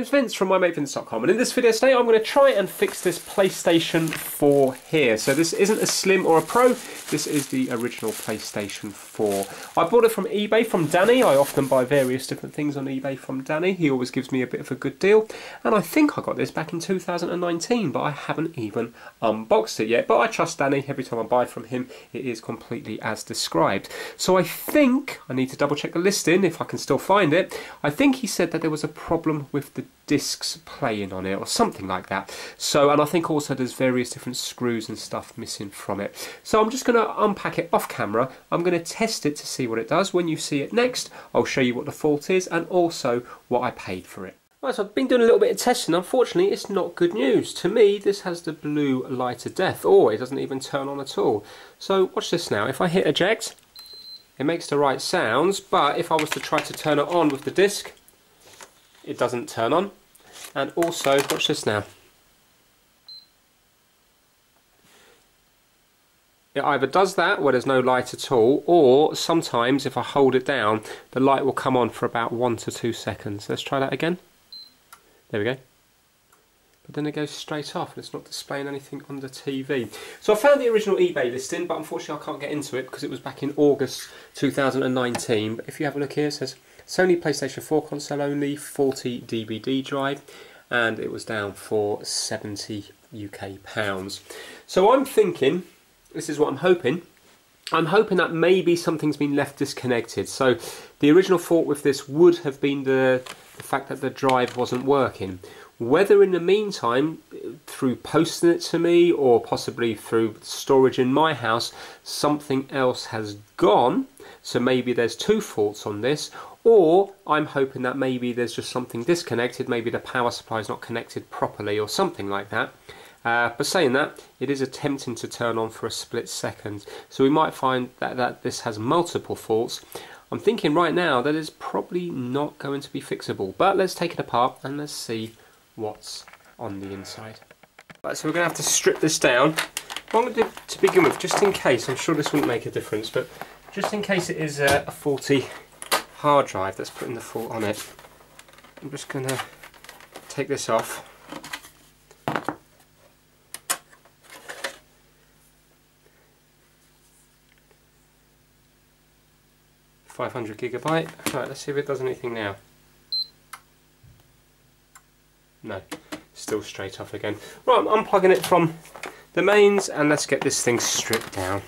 it's Vince from mymatevince.com, and in this video today I'm going to try and fix this PlayStation 4 here. So this isn't a Slim or a Pro, this is the original PlayStation 4. I bought it from eBay from Danny. I often buy various different things on eBay from Danny. He always gives me a bit of a good deal, and I think I got this back in 2019, but I haven't even unboxed it yet. But I trust Danny. Every time I buy from him it is completely as described. So I think I need to double check the listing if I can still find it. I think he said that there was a problem with the discs playing on it or something like that. So, and I think also there's various different screws and stuff missing from it. So I'm just going to unpack it off camera. I'm going to test it to see what it does. When you see it next, I'll show you what the fault is and also what I paid for it. Right, so I've been doing a little bit of testing. Unfortunately, it's not good news. To me, this has the blue light of death, or it doesn't even turn on at all. So watch this now. If I hit eject, it makes the right sounds, but if I was to try to turn it on with the disc, it doesn't turn on. And also, watch this now. It either does that where there's no light at all, or sometimes if I hold it down, the light will come on for about 1 to 2 seconds. Let's try that again. There we go. But then it goes straight off and it's not displaying anything on the TV. So I found the original eBay listing, but unfortunately I can't get into it because it was back in August 2019. But if you have a look here, it says Sony PlayStation 4 console only, 40 DVD drive, and it was down for 70 UK pounds. So I'm thinking, this is what I'm hoping that maybe something's been left disconnected. So the original fault with this would have been the fact that the drive wasn't working. Whether in the meantime, through posting it to me or possibly through storage in my house, something else has gone, so maybe there's 2 faults on this, or I'm hoping that maybe there's just something disconnected, maybe the power supply is not connected properly or something like that. But saying that, it is attempting to turn on for a split second, so we might find that this has multiple faults. I'm thinking right now that it's probably not going to be fixable, but let's take it apart and let's see what's on the inside. Right, so we're going to have to strip this down. What I'm going to do to begin with, just in case, I'm sure this wouldn't make a difference, but just in case it is a faulty hard drive that's putting the fault on it, I'm just going to take this off. £500GB. Right, let's see if it does anything now. No, still straight off again. Right, I'm unplugging it from the mains and let's get this thing stripped down.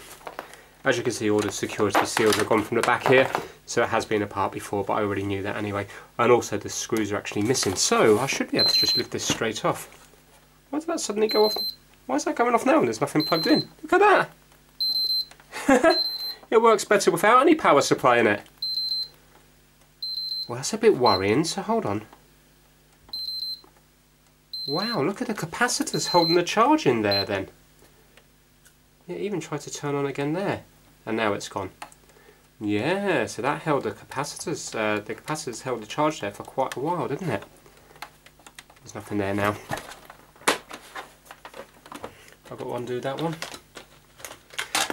As you can see, all the security seals have gone from the back here, so it has been apart before, but I already knew that anyway. And also the screws are actually missing, so I should be able to just lift this straight off. Why did that suddenly go off? Why is that going off now when there's nothing plugged in? Look at that! It works better without any power supply in it. Well, that's a bit worrying, so hold on. Wow, look at the capacitors holding the charge in there then. It even tried to turn on again there. And now it's gone. Yeah, so that held the capacitors. The capacitors held the charge there for quite a while, didn't it? There's nothing there now. I've got to undo that one.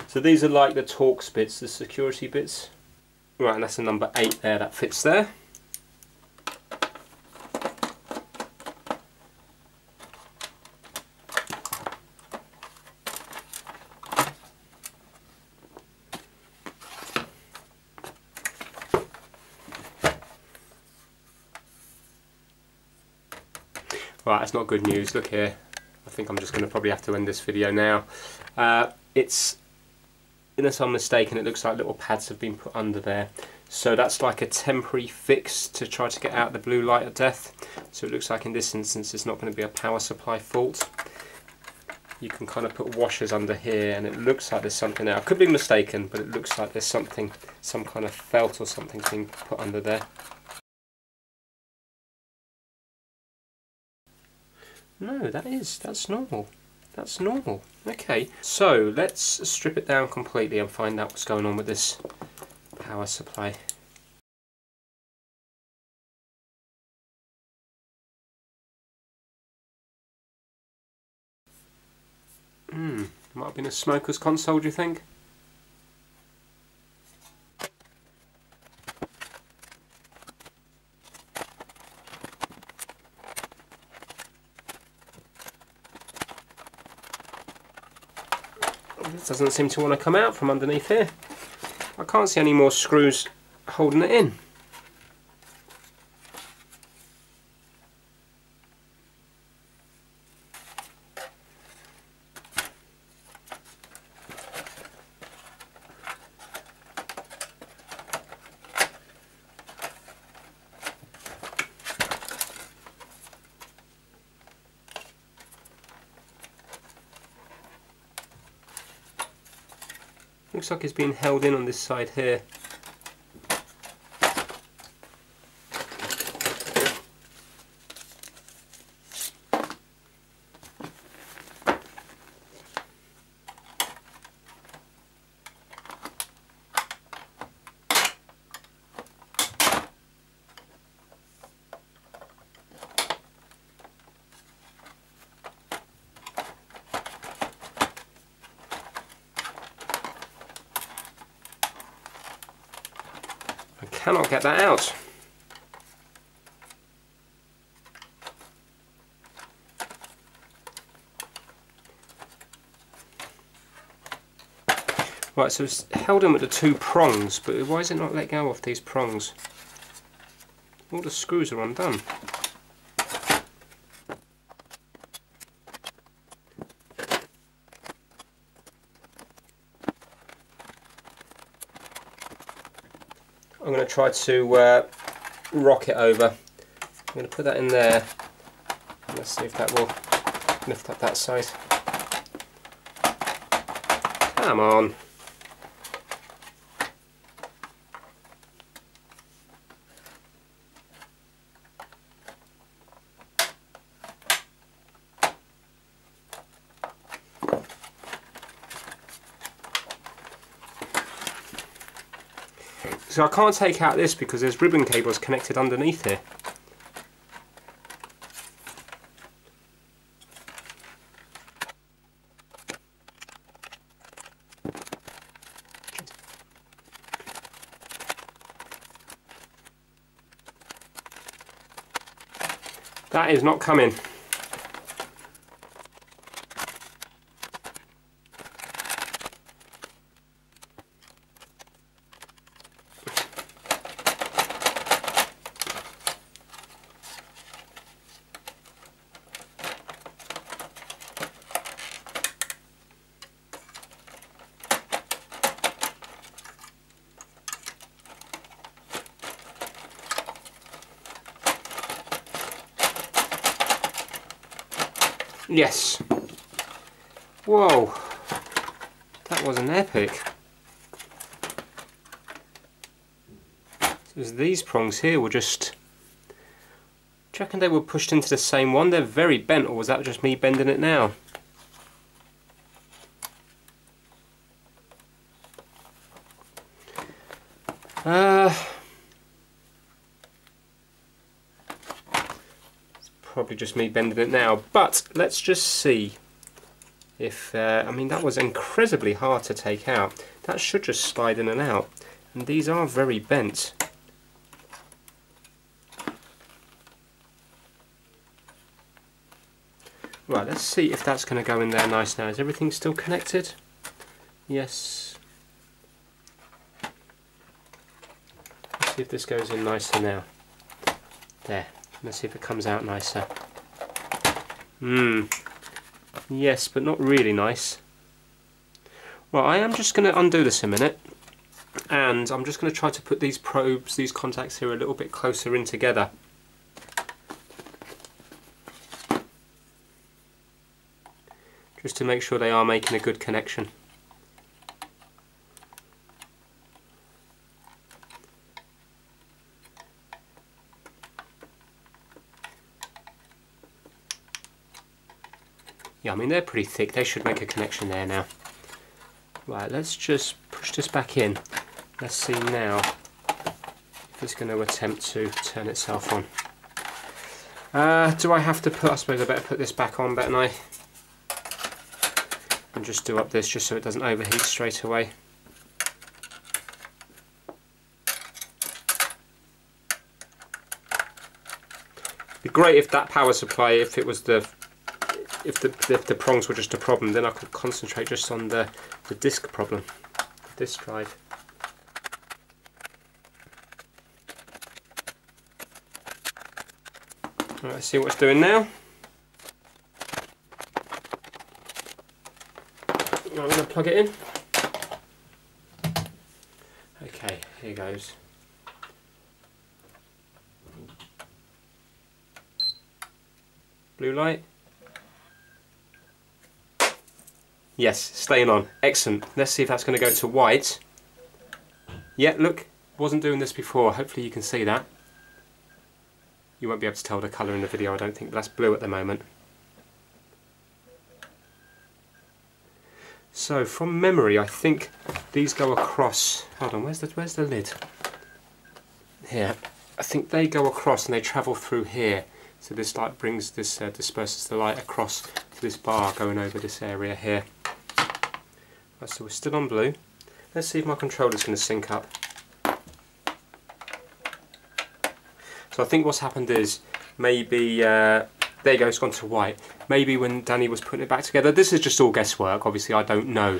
So these are like the Torx bits, the security bits. Right, and that's the number 8 there, that fits there. Right, that's not good news. Look here. I think I'm just going to probably have to end this video now. It's, unless I'm mistaken, it looks like little pads have been put under there. So that's like a temporary fix to try to get out the blue light of death. So it looks like in this instance it's not going to be a power supply fault. You can kind of put washers under here and it looks like there's something there. I could be mistaken, but it looks like there's something, some kind of felt or something being put under there. No, that's normal. That's normal. Okay, so let's strip it down completely and find out what's going on with this power supply. Might have been a smoker's console, do you think? It doesn't seem to want to come out from underneath here. I can't see any more screws holding it in. Looks like it's being held in on this side here. Cannot get that out. Right, so it's held in with the two prongs, but why is it not let go of these prongs? All the screws are undone. I'm going to try to rock it over. I'm going to put that in there. Let's see if that will lift up that side. Come on. So I can't take out this because there's ribbon cables connected underneath here. That is not coming. Yes. Whoa. That was an epic. So these prongs here were just... Do you reckon they were pushed into the same one? They're very bent, or was that just me bending it now? Probably just me bending it now, but let's just see if I mean, that was incredibly hard to take out. That should just slide in and out, and these are very bent. Right, let's see if that's going to go in there nice now. Is everything still connected? Yes. Let's see if this goes in nicely now. There. Let's see if it comes out nicer. Yes, but not really nice. Well, I am just going to undo this a minute, and I'm just going to try to put these probes, these contacts here, a little bit closer in together. Just to make sure they are making a good connection. Yeah, I mean, they're pretty thick. They should make a connection there now. Right, let's just push this back in. Let's see now if it's going to attempt to turn itself on. Do I have to put... I suppose I better put this back on, better I? And just do up this just so it doesn't overheat straight away. It'd be great if that power supply, if it was the if the prongs were just a problem, then I could concentrate just on the disc problem, the disc drive. Right, let's see what it's doing now. I'm going to plug it in. Okay, here goes. Blue light. Yes, staying on. Excellent. Let's see if that's going to go to white. Yeah, look, wasn't doing this before. Hopefully you can see that. You won't be able to tell the colour in the video, I don't think, but that's blue at the moment. So from memory, I think these go across. Hold on, where's the lid? Here. I think they go across and they travel through here. So this light brings this disperses the light across to this bar going over this area here. Right, so we're still on blue. Let's see if my controller's going to sync up. So I think what's happened is maybe there you go, it's gone to white. Maybe when Danny was putting it back together, this is just all guesswork, obviously I don't know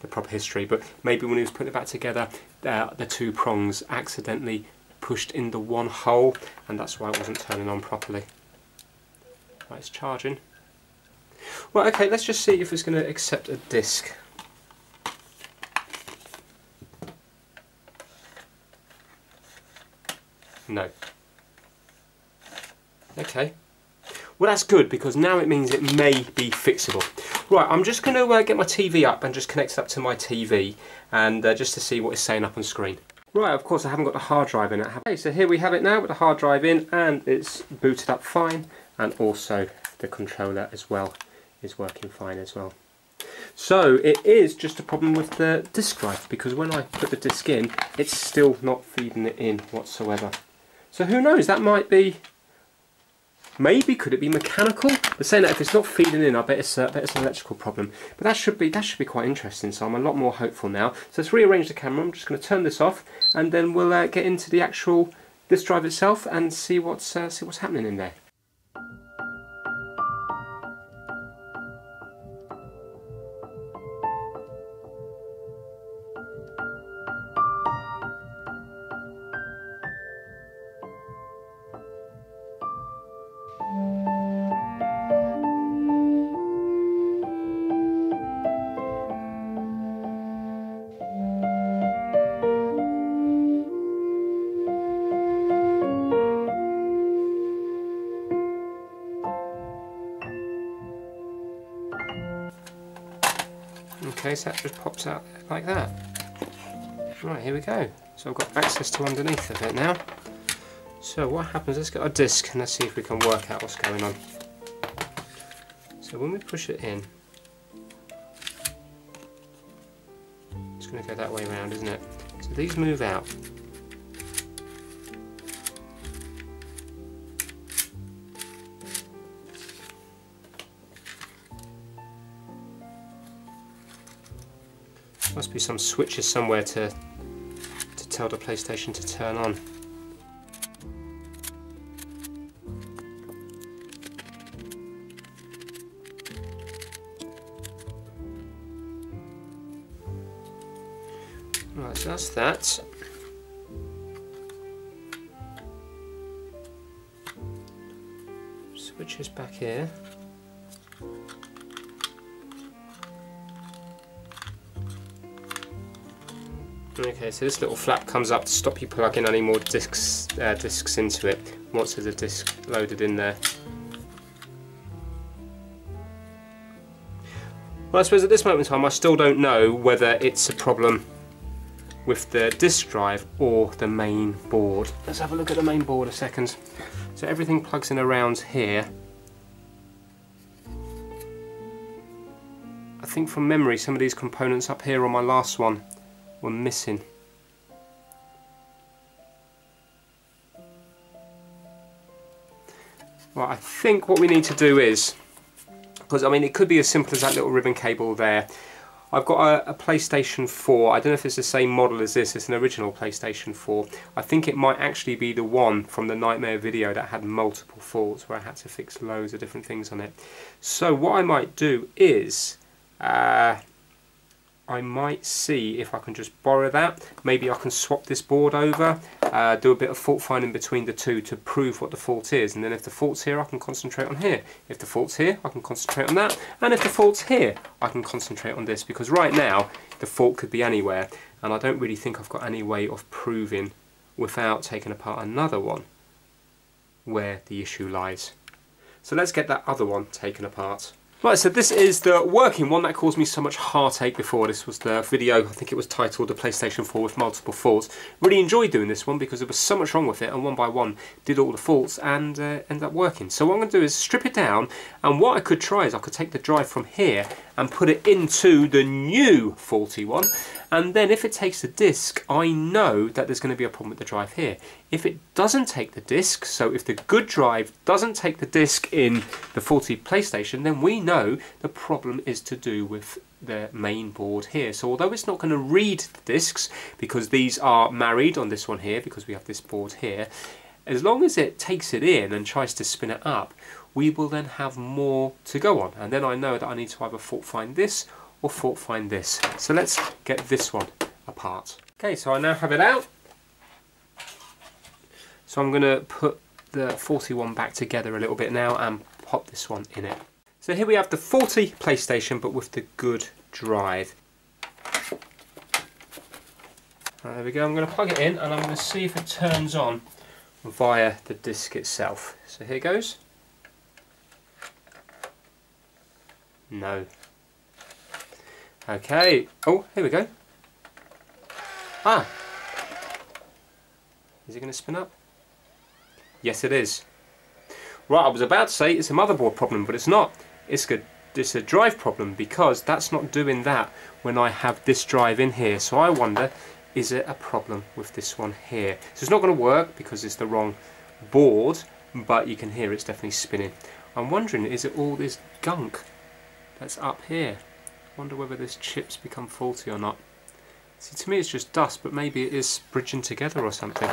the proper history, but maybe when he was putting it back together, the two prongs accidentally pushed in the one hole, and that's why it wasn't turning on properly. Right, it's charging. Well, okay, let's just see if it's going to accept a disc. No. Okay. Well, that's good, because now it means it may be fixable. Right, I'm just going to get my TV up and just connect it up to my TV, and just to see what it's saying up on screen. Right, of course I haven't got the hard drive in it. Okay, so here we have it now with the hard drive in, and it's booted up fine, and also the controller as well is working fine as well. So it is just a problem with the disk drive, because when I put the disc in, it's still not feeding it in whatsoever. So who knows, that might be, maybe could it be mechanical? They're saying that if it's not feeding in, I bet it's an electrical problem. But that should be quite interesting, so I'm a lot more hopeful now. So let's rearrange the camera. I'm just going to turn this off, and then we'll get into the actual disk drive itself and see what's happening in there. Okay, so that just pops out like that. Right, here we go. So I've got access to underneath of it now. So what happens, let's get our disc and let's see if we can work out what's going on. So when we push it in, it's going to go that way around, isn't it? So these move out. Must be some switches somewhere to tell the PlayStation to turn on. Right, so that's that. Switches back here. Okay, so this little flap comes up to stop you plugging any more discs into it once there's a disc loaded in there. Well, I suppose at this moment in time I still don't know whether it's a problem with the disk drive or the main board. Let's have a look at the main board a second. So everything plugs in around here. I think from memory some of these components up here on my last one were missing. Well, I think what we need to do is, because I mean it could be as simple as that little ribbon cable there, I've got a PlayStation 4. I don't know if it's the same model as this. It's an original PlayStation 4. I think it might actually be the one from the Nightmare video that had multiple faults where I had to fix loads of different things on it. So what I might do is I might see if I can just borrow that. Maybe I can swap this board over, do a bit of fault finding between the two to prove what the fault is, and then if the fault's here I can concentrate on here. If the fault's here I can concentrate on that, and if the fault's here I can concentrate on this, because right now the fault could be anywhere and I don't really think I've got any way of proving without taking apart another one where the issue lies. So let's get that other one taken apart. Right, so this is the working one that caused me so much heartache before. This was the video, I think it was titled The PlayStation 4 with Multiple Faults. Really enjoyed doing this one because there was so much wrong with it, and one by one did all the faults and ended up working. So what I'm going to do is strip it down, and what I could try is I could take the drive from here and put it into the new faulty one, and then if it takes the disc, I know that there's going to be a problem with the drive here. If it doesn't take the disc, so if the good drive doesn't take the disc in the faulty PlayStation, then we know the problem is to do with the main board here. So although it's not going to read the discs, because these are married on this one here, because we have this board here, as long as it takes it in and tries to spin it up, we will then have more to go on. And then I know that I need to either fault find this or fault find this. So let's get this one apart. Okay, so I now have it out. So I'm going to put the faulty one back together a little bit now and pop this one in it. So here we have the faulty PlayStation but with the good drive. Right, there we go. I'm going to plug it in and I'm going to see if it turns on via the disc itself. So here goes. No. Okay. Oh, here we go. Ah. Is it going to spin up? Yes, it is. Right, I was about to say it's a motherboard problem, but it's not. It's a drive problem, because that's not doing that when I have this drive in here. So I wonder, is it a problem with this one here? So it's not going to work because it's the wrong board, but you can hear it's definitely spinning. I'm wondering, is it all this gunk that's up here? I wonder whether this chip's become faulty or not. See, to me it's just dust, but maybe it is bridging together or something.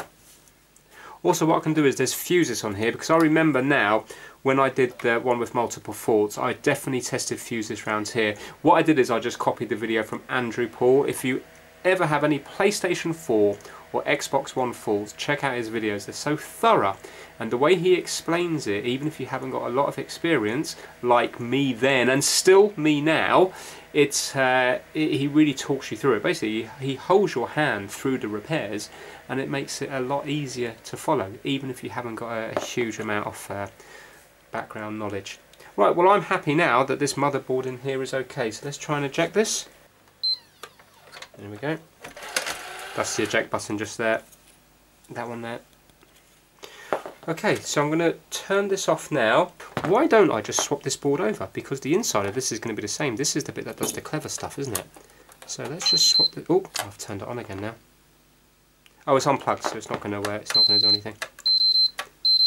Also, what I can do is there's fuses on here, because I remember now when I did the one with multiple faults, I definitely tested fuses around here. What I did is I just copied the video from Andrew Paul. If you ever have any PlayStation 4 or Xbox One faults, check out his videos. They're so thorough, and the way he explains it, even if you haven't got a lot of experience like me then and still me now, he really talks you through it. Basically, he holds your hand through the repairs, and it makes it a lot easier to follow, even if you haven't got a huge amount of background knowledge. Right, well, I'm happy now that this motherboard in here is okay, so let's try and eject this. There we go. That's the eject button just there. That one there. Okay, so I'm going to turn this off now. Why don't I just swap this board over? Because the inside of this is going to be the same. This is the bit that does the clever stuff, isn't it? So let's just swap it. Oh, I've turned it on again now. Oh, it's unplugged, so it's not going to it's not going to do anything.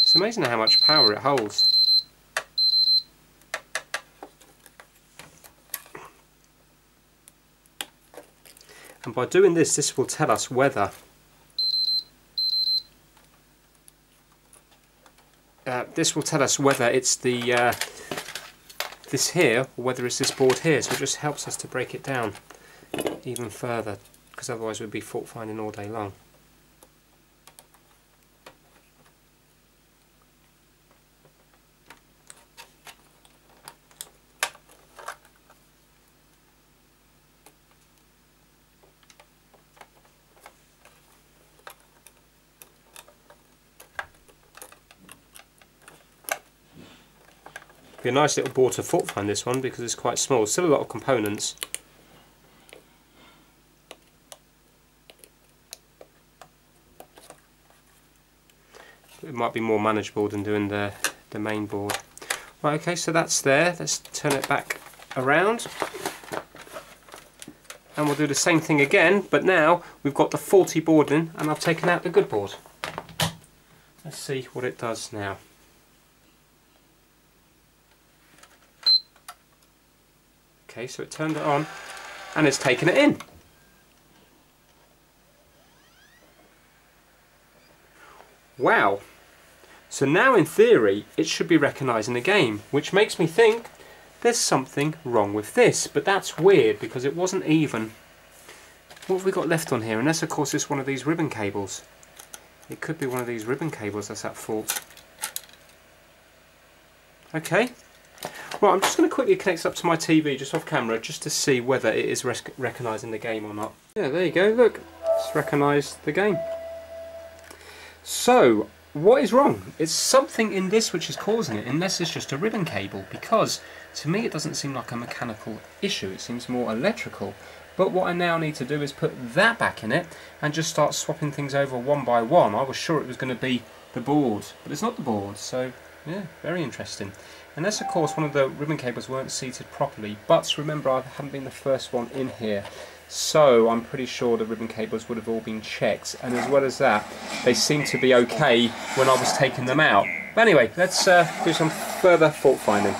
It's amazing how much power it holds. And by doing this, this will tell us whether it's the this here or whether it's this board here. So it just helps us to break it down even further, because otherwise we'd be fault finding all day long. Be a nice little board to fault find this one, because it's quite small. Still a lot of components. It might be more manageable than doing the main board. Right, okay, so that's there. Let's turn it back around. And we'll do the same thing again, but now we've got the faulty board in and I've taken out the good board. Let's see what it does now. Okay, so it turned it on, and it's taken it in. Wow. So now in theory it should be recognising the game, which makes me think there's something wrong with this, but that's weird because it wasn't even. What have we got left on here? Unless of course it's one of these ribbon cables. It could be one of these ribbon cables that's at fault. Okay. Right, I'm just going to quickly connect it up to my TV just off camera just to see whether it is recognising the game or not. Yeah, there you go, look, it's recognised the game. So, what is wrong? It's something in this which is causing it, unless it's just a ribbon cable, because to me it doesn't seem like a mechanical issue, it seems more electrical. But what I now need to do is put that back in it and just start swapping things over one by one. I was sure it was going to be the board, but it's not the board, so yeah, very interesting. Unless of course one of the ribbon cables weren't seated properly, but remember I haven't been the first one in here, so I'm pretty sure the ribbon cables would have all been checked, and as well as that they seem to be okay when I was taking them out. But anyway, let's do some further fault finding.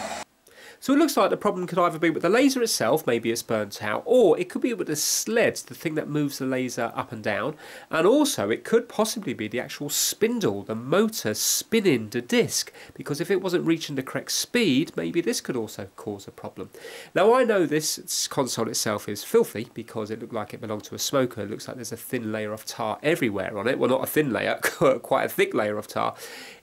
So it looks like the problem could either be with the laser itself, maybe it's burnt out, or it could be with the sled, the thing that moves the laser up and down, and also it could possibly be the actual spindle, the motor spinning the disc, because if it wasn't reaching the correct speed, maybe this could also cause a problem. Now I know this console itself is filthy because it looked like it belonged to a smoker. It looks like there's a thin layer of tar everywhere on it. Well, not a thin layer, quite a thick layer of tar.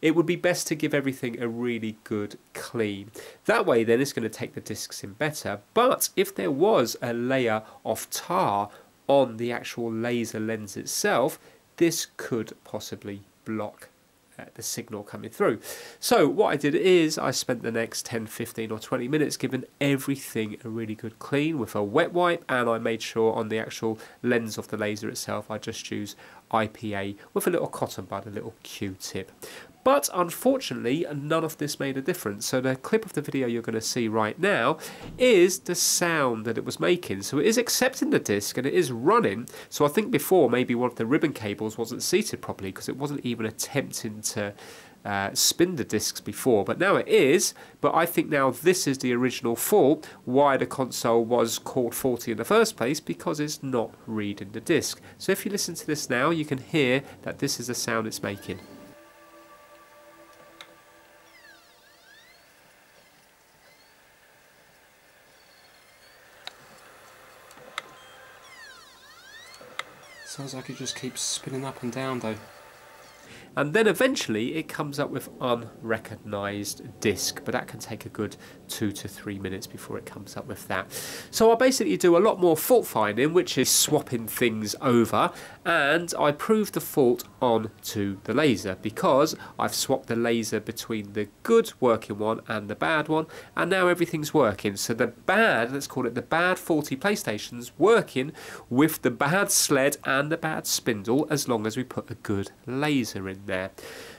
It would be best to give everything a really good clean. That way then it's going to take the discs in better, but if there was a layer of tar on the actual laser lens itself, this could possibly block the signal coming through. So what I did is I spent the next 10, 15 or 20 minutes giving everything a really good clean with a wet wipe, and I made sure on the actual lens of the laser itself I just use IPA with a little cotton bud, a little Q-tip. But unfortunately none of this made a difference, so the clip of the video you're going to see right now is the sound that it was making. So it is accepting the disc and it is running, so I think before maybe one of the ribbon cables wasn't seated properly because it wasn't even attempting to spin the discs before, but now it is. But I think now this is the original fault, why the console was called faulty in the first place, because it's not reading the disc. So if you listen to this now, you can hear that this is the sound it's making. Sounds like it just keeps spinning up and down though. And then eventually it comes up with unrecognised disc, but that can take a good 2 to 3 minutes before it comes up with that. So I basically do a lot more fault finding, which is swapping things over, and I prove the fault onto the laser because I've swapped the laser between the good working one and the bad one, and now everything's working. So the bad, let's call it the bad faulty PlayStation's working with the bad sled and the bad spindle, as long as we put a good laser in there.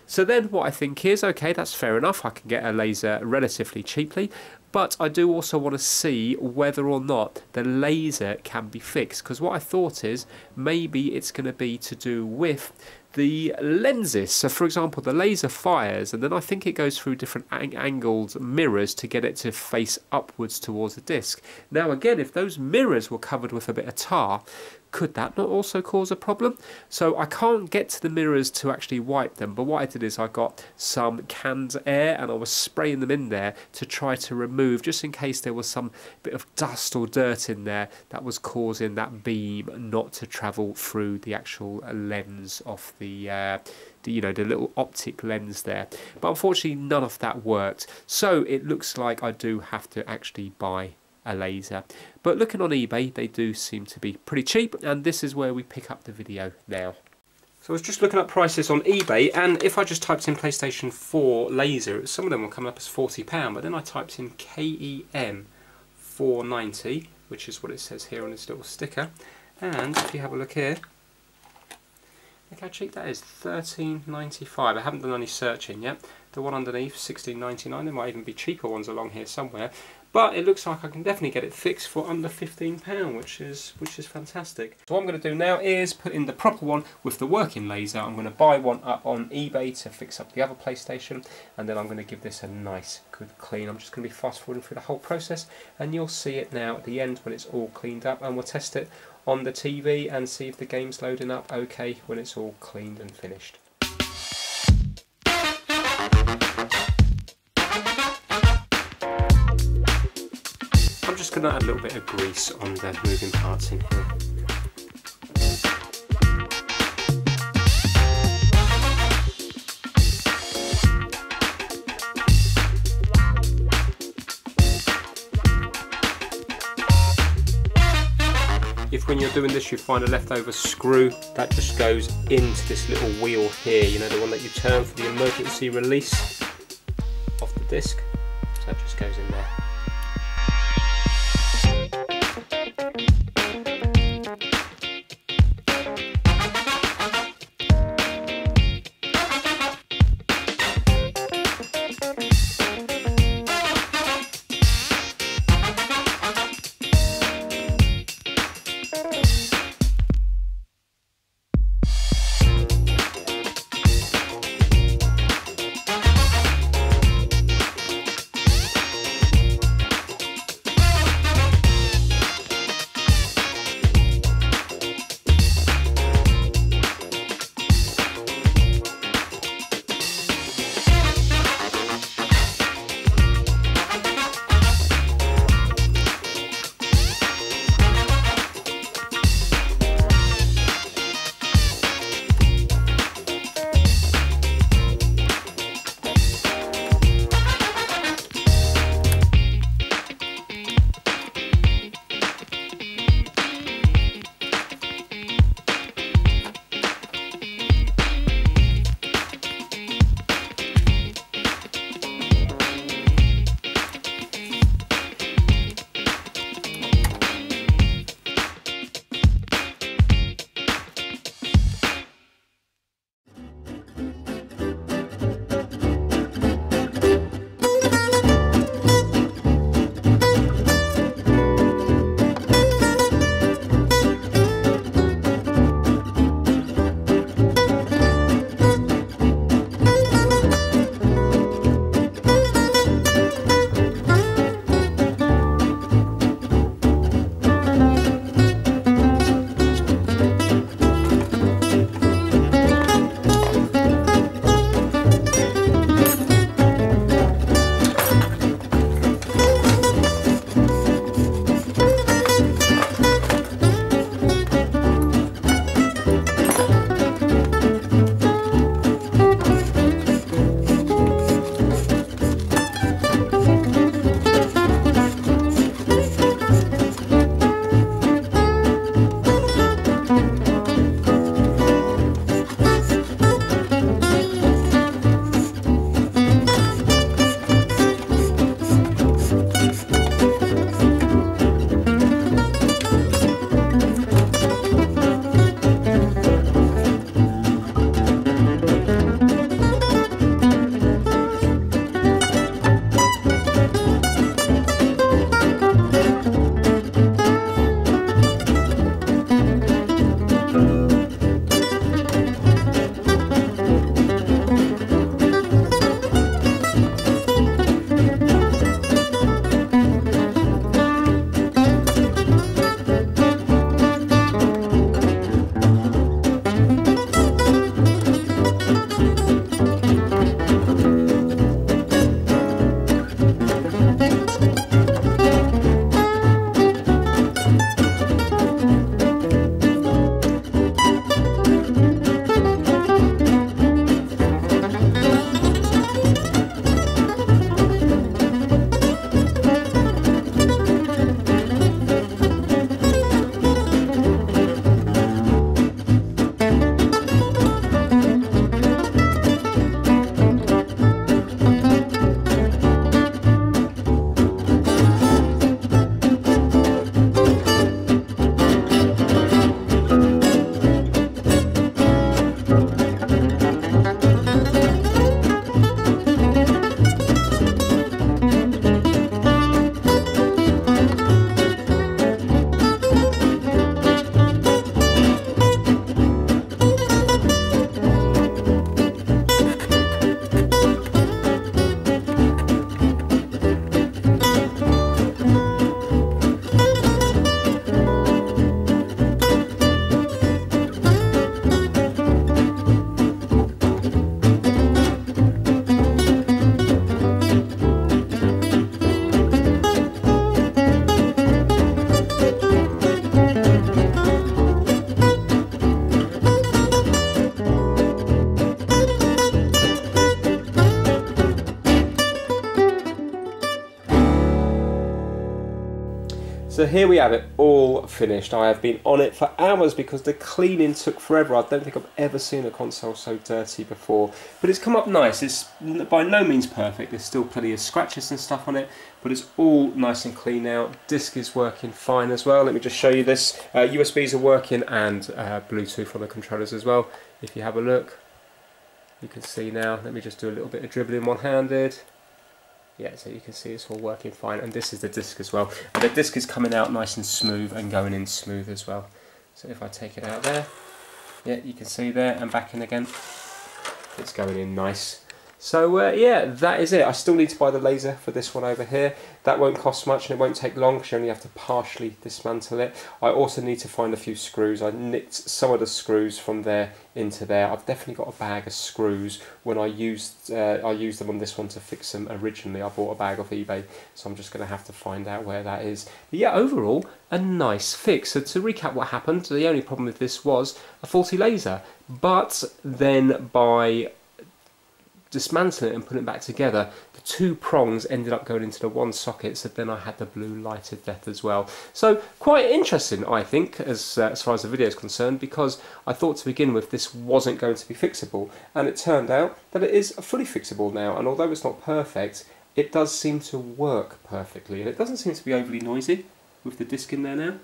So then what I think is, okay, that's fair enough, I can get a laser relatively cheaply, but I do also want to see whether or not the laser can be fixed, because what I thought is maybe it's going to be to do with the lenses. So for example, the laser fires and then I think it goes through different angled mirrors to get it to face upwards towards the disc. Now again, if those mirrors were covered with a bit of tar, could that not also cause a problem? So I can't get to the mirrors to actually wipe them, but what I did is I got some canned air and I was spraying them in there to try to remove, just in case there was some bit of dust or dirt in there that was causing that beam not to travel through the actual lens of the you know, the little optic lens there. But unfortunately none of that worked, so it looks like I do have to actually buy a laser. But looking on eBay, they do seem to be pretty cheap, and this is where we pick up the video now. So I was just looking up prices on eBay, and if I just typed in PlayStation 4 laser, some of them will come up as £40, but then I typed in KEM 490, which is what it says here on this little sticker, and if you have a look here, look how cheap that is, £13.95. I haven't done any searching yet. The one underneath, £16.99. There might even be cheaper ones along here somewhere. But it looks like I can definitely get it fixed for under £15, which is fantastic. So what I'm going to do now is put in the proper one with the working laser. I'm going to buy one up on eBay to fix up the other PlayStation, and then I'm going to give this a nice good clean. I'm just going to be fast forwarding through the whole process, and you'll see it now at the end when it's all cleaned up, and we'll test it on the TV and see if the game's loading up okay when it's all cleaned and finished. I'm just going to add a little bit of grease on the moving parts in here. If when you're doing this you find a leftover screw, that just goes into this little wheel here, you know, the one that you turn for the emergency release of the disc. So that just goes in there. So here we have it all finished. I have been on it for hours because the cleaning took forever. I don't think I've ever seen a console so dirty before. But it's come up nice. It's by no means perfect. There's still plenty of scratches and stuff on it. But it's all nice and clean now. Disc is working fine as well. Let me just show you this. USBs are working and Bluetooth on the controllers as well. If you have a look, you can see now. Let me just do a little bit of dribbling one-handed. Yeah, so you can see it's all working fine, and this is the disc as well. And the disc is coming out nice and smooth and going in smooth as well. So if I take it out there, yeah, you can see there, and back in again, it's going in nice. So yeah, that is it. I still need to buy the laser for this one over here. That won't cost much and it won't take long because you only have to partially dismantle it. I also need to find a few screws. I nicked some of the screws from there into there. I've definitely got a bag of screws. When I used them on this one to fix them originally. I bought a bag off eBay, so I'm just going to have to find out where that is. But yeah, overall, a nice fix. So to recap what happened, the only problem with this was a faulty laser. But then by dismantling it and putting it back together, the two prongs ended up going into the one socket, so then I had the blue lighted death as well. So quite interesting, I think, as far as the video is concerned, because I thought to begin with this wasn't going to be fixable, and it turned out that it is fully fixable now, and although it's not perfect, it does seem to work perfectly, and it doesn't seem to be overly noisy with the disc in there now.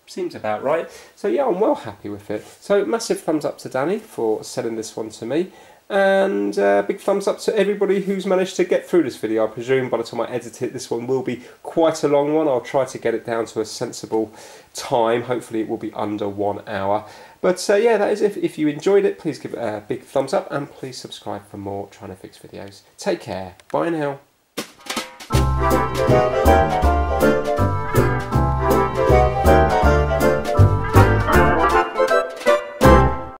Seems about right. So yeah, I'm well happy with it. So massive thumbs up to Danny for selling this one to me. And big thumbs up to everybody who's managed to get through this video. I presume by the time I edit it, this one will be quite a long one. I'll try to get it down to a sensible time. Hopefully it will be under 1 hour. But yeah, that is it. If you enjoyed it, please give it a big thumbs up and please subscribe for more Trying to Fix videos. Take care. Bye now.